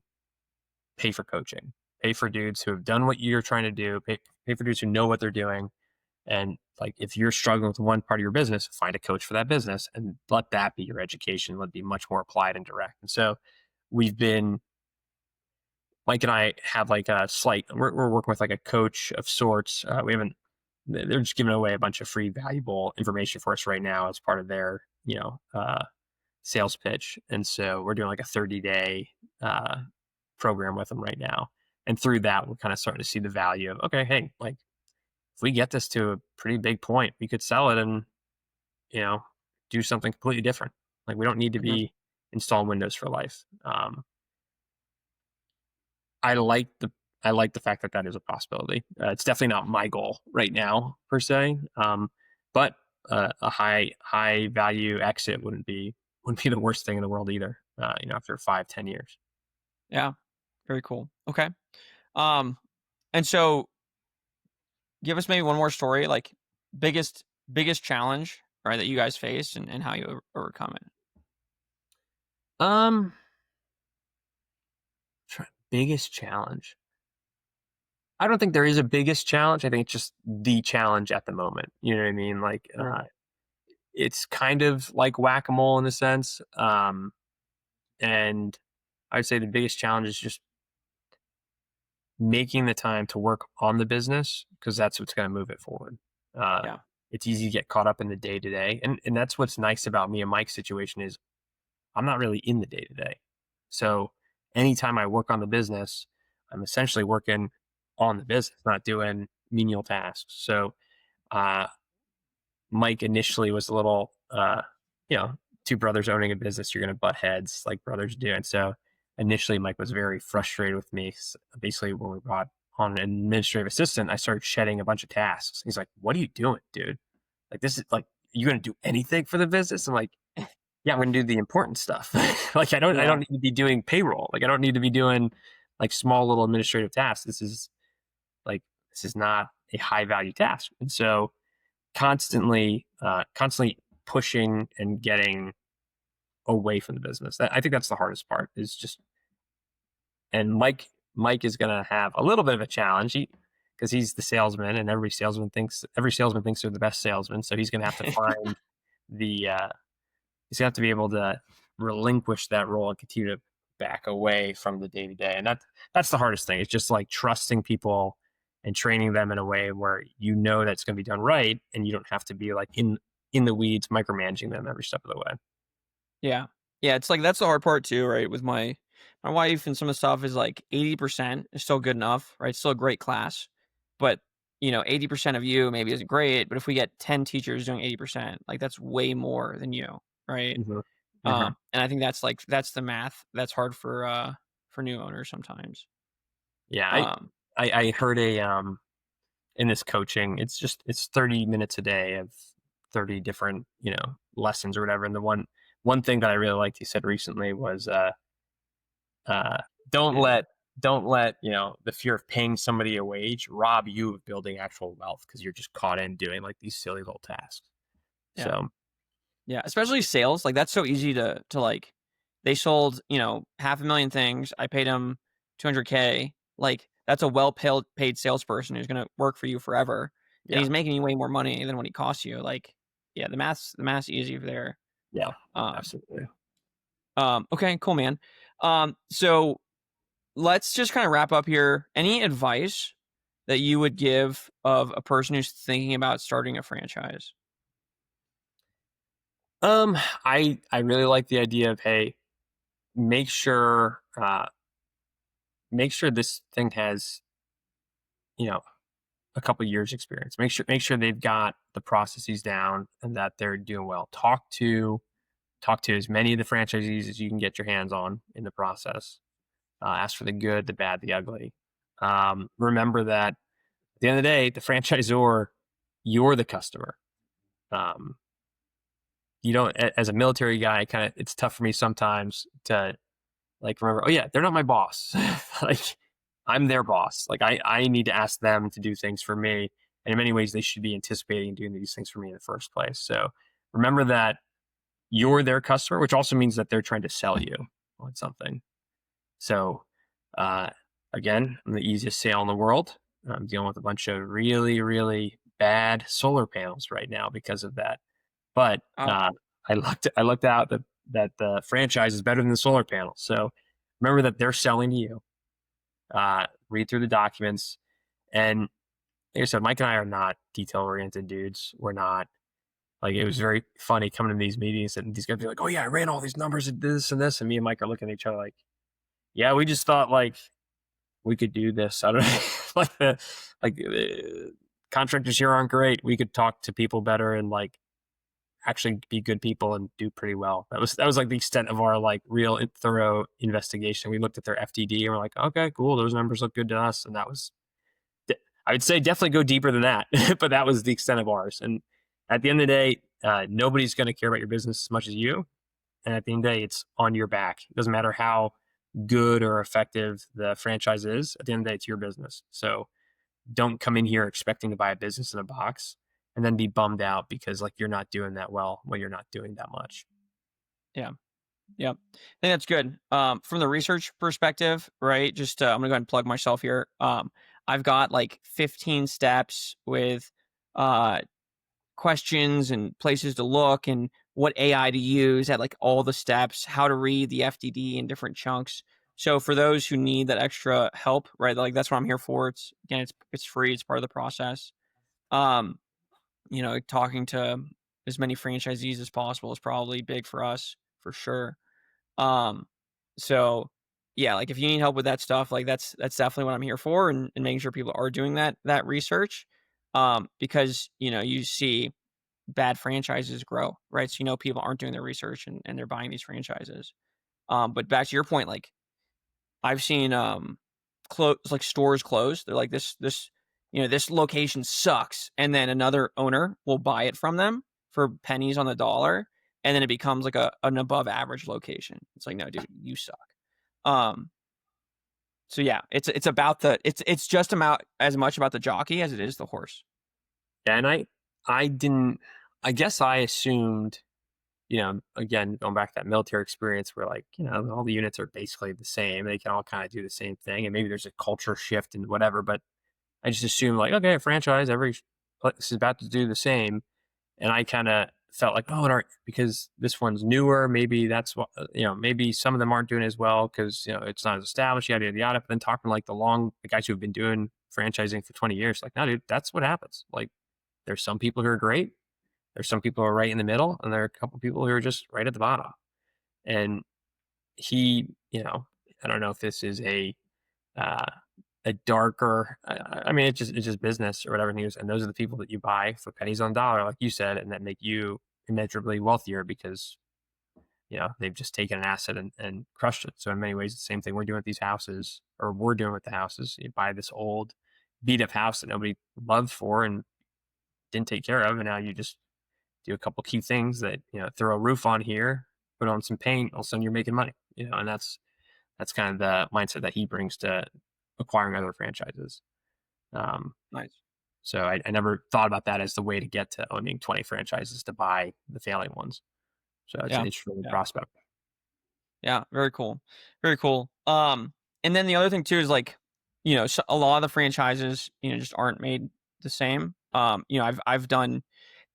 Pay for coaching. Pay for dudes who have done what you're trying to do. Pay for dudes who know what they're doing. And like, if you're struggling with one part of your business, find a coach for that business and let that be your education. Let it be much more applied and direct. And so Mike and I have like we're working with like a coach of sorts. They're just giving away a bunch of free valuable information for us right now as part of their, sales pitch. And so we're doing like a 30-day program with them right now. And through that, we're kind of starting to see the value of, okay, hey, like if we get this to a pretty big point, we could sell it and, do something completely different. Like we don't need to
Mhm.
be installing Windows for life. I like the fact that is a possibility. It's definitely not my goal right now per se. But a high value exit wouldn't be the worst thing in the world either. After 5-10 years.
Yeah, very cool. Okay. Um, and so give us maybe one more story, like biggest challenge, right, that you guys faced and how you overcome it.
Um, biggest challenge. I don't think there is a biggest challenge. I think it's just the challenge at the moment. You know what I mean? Like, it's kind of like whack-a-mole in a sense. And I'd say the biggest challenge is just making the time to work on the business because that's what's going to move it forward.
Yeah.
It's easy to get caught up in the day to day, and that's what's nice about me and Mike's situation is I'm not really in the day to day. So anytime I work on the business, I'm essentially working on the business, not doing menial tasks. So Mike initially was a little you know, two brothers owning a business, you're going to butt heads like brothers do. And so initially Mike was very frustrated with me. Basically, when we brought on an administrative assistant, I started shedding a bunch of tasks. He's like, "What are you doing, dude? Like, this is like, you going to do anything for the business?" I'm like, "Yeah, I'm going to do the important stuff." Like, I don't need to be doing payroll. Like, I don't need to be doing like small little administrative tasks. This is not a high value task. And so constantly pushing and getting away from the business. I think that's the hardest part, is just, and Mike is going to have a little bit of a challenge because he's the salesman, and every salesman thinks they're the best salesman. So he's going to have to find he's going to have to be able to relinquish that role and continue to back away from the day to day. And that's the hardest thing. It's just like trusting people and training them in a way where you know that's going to be done right, and you don't have to be like in the weeds micromanaging them every step of the way.
Yeah. Yeah. It's like, that's the hard part too, right? With my wife, and some of the stuff is like 80% is still good enough, right? It's still a great class, but 80% of you maybe isn't great, but if we get 10 teachers doing 80%, like that's way more than you, right?
Mm-hmm. Mm-hmm.
And I think that's the math that's hard for new owners sometimes.
Yeah. I heard in this coaching, it's 30 minutes a day of 30 different, lessons or whatever. And the one thing that I really liked he said recently was, don't let the fear of paying somebody a wage rob you of building actual wealth, because you're just caught in doing like these silly little tasks.
Yeah.
So
yeah, especially sales, like that's so easy to like, they sold, 500,000 things. I paid them $200K. Like that's a well-paid salesperson who's going to work for you forever. And he's making you way more money than what he costs you. Like, yeah, the math's easy there.
Yeah, absolutely.
Okay, cool, man. So let's just kind of wrap up here. Any advice that you would give of a person who's thinking about starting a franchise?
I really like the idea of, hey, make sure this thing has, a couple years experience. Make sure they've got the processes down and that they're doing well. Talk to as many of the franchisees as you can get your hands on in the process. Ask for the good, the bad, the ugly. Remember that at the end of the day, the franchisor, you're the customer. You don't, as a military guy, it's tough for me sometimes to like remember, oh yeah, they're not my boss. Like, I'm their boss. Like I need to ask them to do things for me. And in many ways, they should be anticipating doing these things for me in the first place. So remember that you're their customer, which also means that they're trying to sell you on something. So again, I'm the easiest sale in the world. I'm dealing with a bunch of really, really bad solar panels right now because of that. But I looked out that the franchise is better than the solar panel. So remember that they're selling to you. Read through the documents. And like I said, Mike and I are not detail-oriented dudes. We're not. Like, it was very funny coming to these meetings and these guys be like, oh yeah, I ran all these numbers and this and this. And me and Mike are looking at each other like, yeah, we just thought like we could do this. I don't know. Contractors here aren't great. We could talk to people better and like actually be good people and do pretty well. That was like the extent of our like real thorough investigation. We looked at their FTD and we're like, okay, cool. Those numbers look good to us. And that was, I would say definitely go deeper than that, but that was the extent of ours. And at the end of the day, nobody's going to care about your business as much as you. And at the end of the day, it's on your back. It doesn't matter how good or effective the franchise is. At the end of the day, it's your business. So don't come in here expecting to buy a business in a box and then be bummed out because like you're not doing that well when you're not doing that much.
Yeah. I think that's good. From the research perspective, right? Just I'm gonna go ahead and plug myself here. I've got like 15 steps with questions and places to look and what AI to use at like all the steps, how to read the FDD in different chunks. So for those who need that extra help, right? Like that's what I'm here for. It's free. It's part of the process. Talking to as many franchisees as possible is probably big for us for sure. So yeah, like if you need help with that stuff, like that's definitely what I'm here for, and making sure people are doing that research. Because you see bad franchises grow, right? So, people aren't doing their research and they're buying these franchises. But back to your point, like I've seen like stores close. They're like this location sucks, and then another owner will buy it from them for pennies on the dollar, and then it becomes like an above average location. It's like, no, dude, you suck. So yeah, it's about it's just about as much about the jockey as it is the horse.
Yeah, and I guess I assumed, again, going back to that military experience where like, all the units are basically the same. They can all kind of do the same thing. And maybe there's a culture shift and whatever, but I just assumed like, okay, a franchise, every place is about to do the same. And I kind of felt like, because this one's newer, maybe that's what, maybe some of them aren't doing as well because, it's not as established, yada, yada, yada. But then talking like the guys who've been doing franchising for 20 years, like, no, dude, that's what happens. Like, there's some people who are great. There's some people who are right in the middle, and there are a couple people who are just right at the bottom. And he, I don't know if this is a darker. I mean, it's just business or whatever. And those are the people that you buy for pennies on the dollar, like you said, and that make you immeasurably wealthier because they've just taken an asset and crushed it. So in many ways, the same thing we're doing with these houses, or we're doing with the houses. You buy this old beat up house that nobody loved for and didn't take care of, and now you just do a couple key things that, throw a roof on here, put on some paint, all of a sudden you're making money, and that's kind of the mindset that he brings to acquiring other franchises.
Nice.
So I never thought about that as the way to get to owning 20 franchises, to buy the failing ones. So it's an interesting prospect.
Yeah. Very cool. Very cool. And then the other thing too is like, so a lot of the franchises, just aren't made the same. I've done,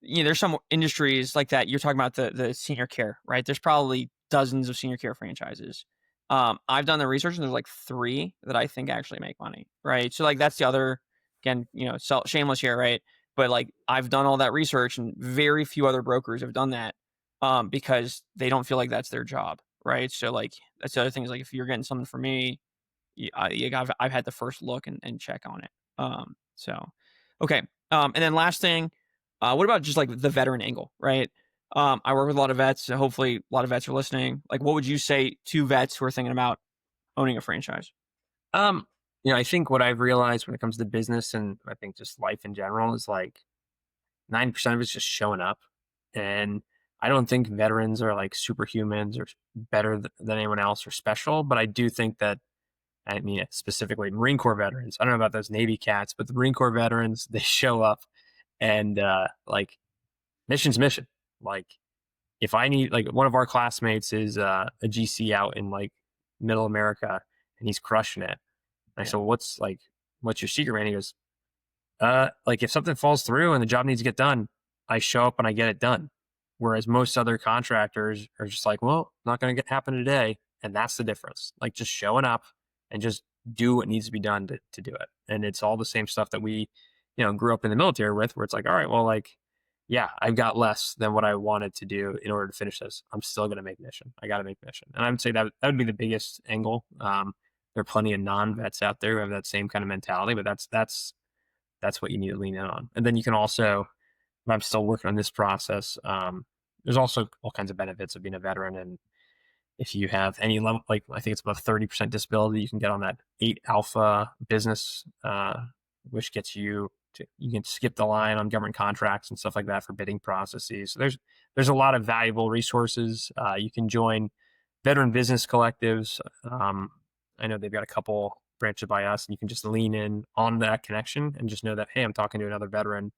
there's some industries like that. You're talking about the senior care, right? There's probably dozens of senior care franchises. I've done the research and there's like 3 that I think actually make money, right? So like that's the other, again, shameless here, right? But like I've done all that research and very few other brokers have done that because they don't feel like that's their job, right? So like that's the other thing is like if you're getting something from me, I've had the first look and check on it. So okay. And then last thing, what about just like the veteran angle, right? I work with a lot of vets, so hopefully a lot of vets are listening. Like, what would you say to vets who are thinking about owning a franchise?
I think what I've realized when it comes to business and I think just life in general is like 90% of it's just showing up. And I don't think veterans are like superhumans or better than anyone else or special, but I do think that, I mean, specifically Marine Corps veterans, I don't know about those Navy cats, but the Marine Corps veterans, they show up and like mission's mission. Like if I need, like one of our classmates is a GC out in like middle America and he's crushing it. And I said, well, what's your secret, man? He goes, like if something falls through and the job needs to get done, I show up and I get it done. Whereas most other contractors are just like, well, not going to happen today. And that's the difference. Like just showing up and just do what needs to be done to do it. And it's all the same stuff that we, grew up in the military with, where it's like, all right, well, like, yeah, I've got less than what I wanted to do in order to finish this. I'm still going to make mission. I got to make mission. And I would say that would be the biggest angle. There are plenty of non-vets out there who have that same kind of mentality, but that's what you need to lean in on. And then you can also, I'm still working on this process. There's also all kinds of benefits of being a veteran. And if you have any level, like I think it's about 30% disability, you can get on that 8 alpha business, which gets you can skip the line on government contracts and stuff like that for bidding processes. So there's a lot of valuable resources. You can join veteran business collectives. I know they've got a couple branches by us, and you can just lean in on that connection and just know that, hey, I'm talking to another veteran.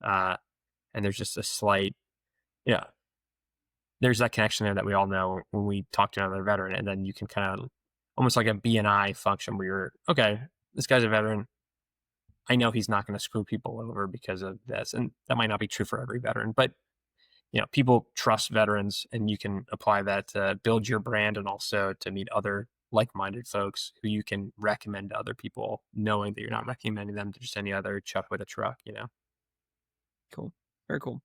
And there's just a slight, there's that connection there that we all know when we talk to another veteran. And then you can kind of almost like a BNI function where you're, okay, this guy's a veteran. I know he's not going to screw people over because of this. And that might not be true for every veteran, but people trust veterans, and you can apply that to build your brand and also to meet other like-minded folks who you can recommend to other people, knowing that you're not recommending them to just any other chuck with a truck,
Cool. Very cool.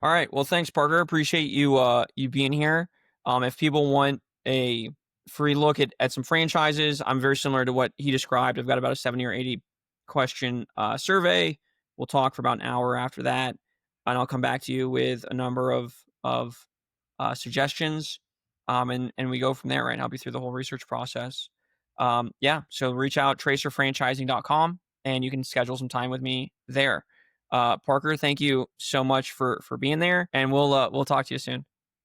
All right. Well, thanks, Parker. Appreciate you being here. If people want a free look at some franchises, I'm very similar to what he described. I've got about a 70 or 80 question survey. We'll talk for about an hour after that. and I'll come back to you with a number of suggestions, and we go from there, right? And I'll be through the whole research process. So reach out, tracerfranchising.com, and you can schedule some time with me there. Parker, thank you so much for being there, and we'll talk to you soon.